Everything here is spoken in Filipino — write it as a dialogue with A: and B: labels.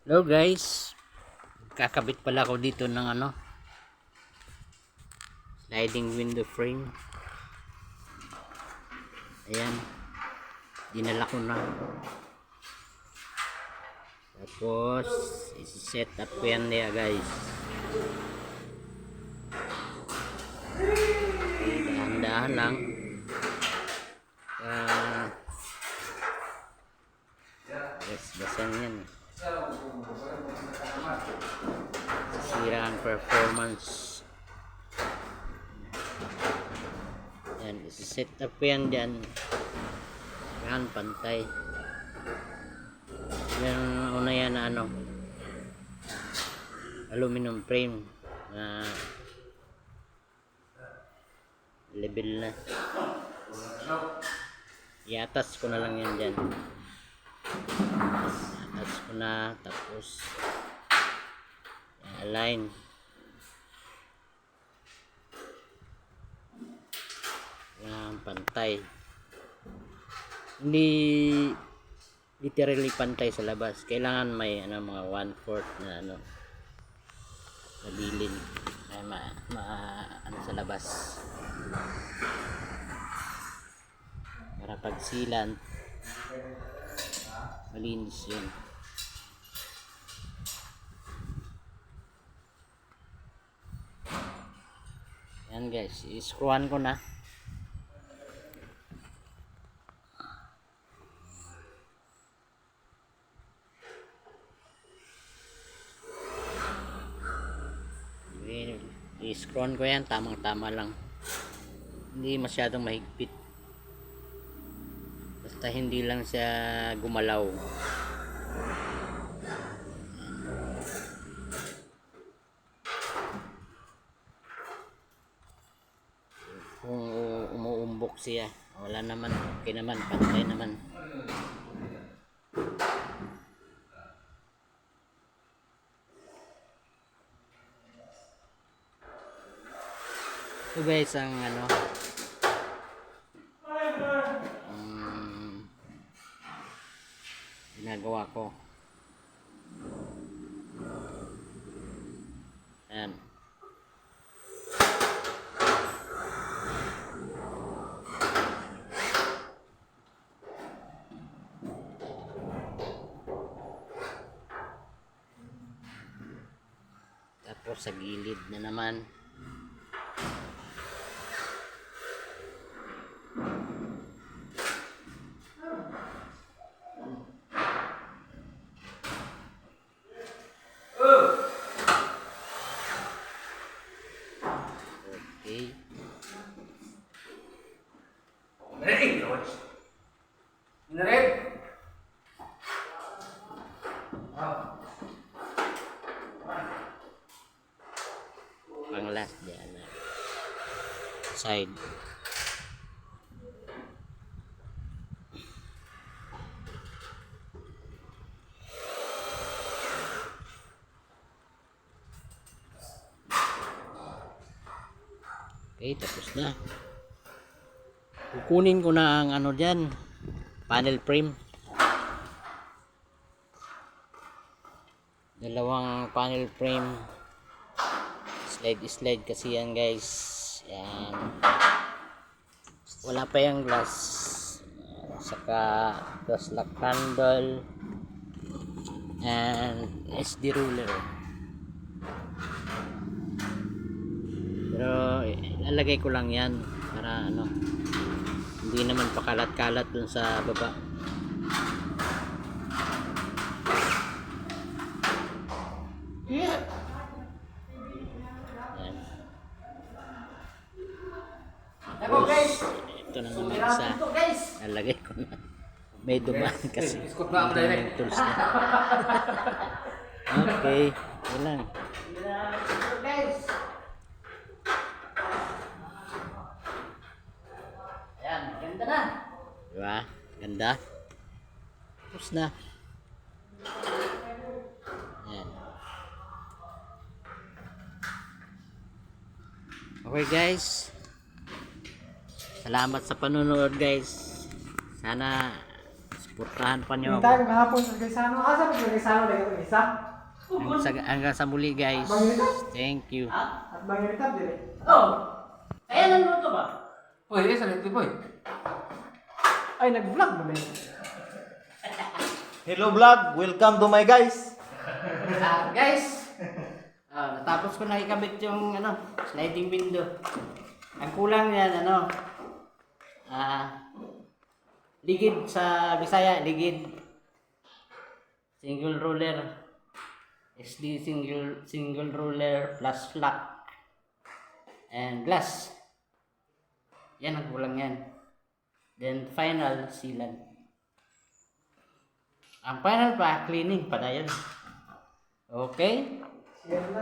A: Hello guys, kakabit pala ako dito ng sliding window frame. Ayan, dinala ko na. Tapos isi-set up ko yan niya guys. Dahan-dahan lang. Basan yan. Sira ang performance. Yan, isi-set up ko yan dyan. Yan, pantay. Yan, una yan na aluminum frame na level na. Iatas ko na lang yan dyan. Iatas ko na, tapos align. Yan, pantay. Hindi literally pantay sa labas. Kailangan may mga 1/4 na nabilin ay sa labas para pag silan malinis yun. Yan guys, i-screwan ko na. I-screwan ko yan, tamang-tama lang. Hindi masyadong mahigpit. Basta hindi lang siya gumalaw. Kung umuumbok siya, wala naman, okay naman, pantay naman. So guys, ang ginagawa ko. Ayan. Tapos sa gilid na naman. Okay. Pang last dyan na side. Okay, tapos na. Kukunin ko na ang dyan, panel frame. Dalawang panel frame. Slide kasi yan guys. Yan. Wala pa yung glass. Saka glass lock handle and SD ruler. Pero ilalagay ko lang yan para hindi naman pakalat-kalat dun sa baba. Yan. Tapos, ito na naman isa. Ilalagay ko na. May dumaan kasi. May tools na. Okay. Yun lang. Ayan, ganda na. Diba? Ganda. Tapos na. Ayan. Okay guys. Salamat sa panonood guys. Sana Suportahan pa niyo
B: Hindi tayo
A: ako.
B: kahapon sa Gaisano. Asa pa sa Gaisano na ito isa?
A: Hanggang sa muli guys. Thank you.
B: At mangiritab din eh.
C: Kaya nandito ba?
D: Uy, yes, ano ito, boy?
B: Ay, nag-vlog mo na yun.
E: Hello vlog, welcome to my guys.
C: Guys, natapos ko na ikabit yung sliding window. Ang kulang yan, ligid sa Bisaya, ligid. Single roller. SD single roller plus flat. And glass. Yan ang kulang yan. Then final sealant. Ang final pa, cleaning pa na yan. Okay?
B: Yan na.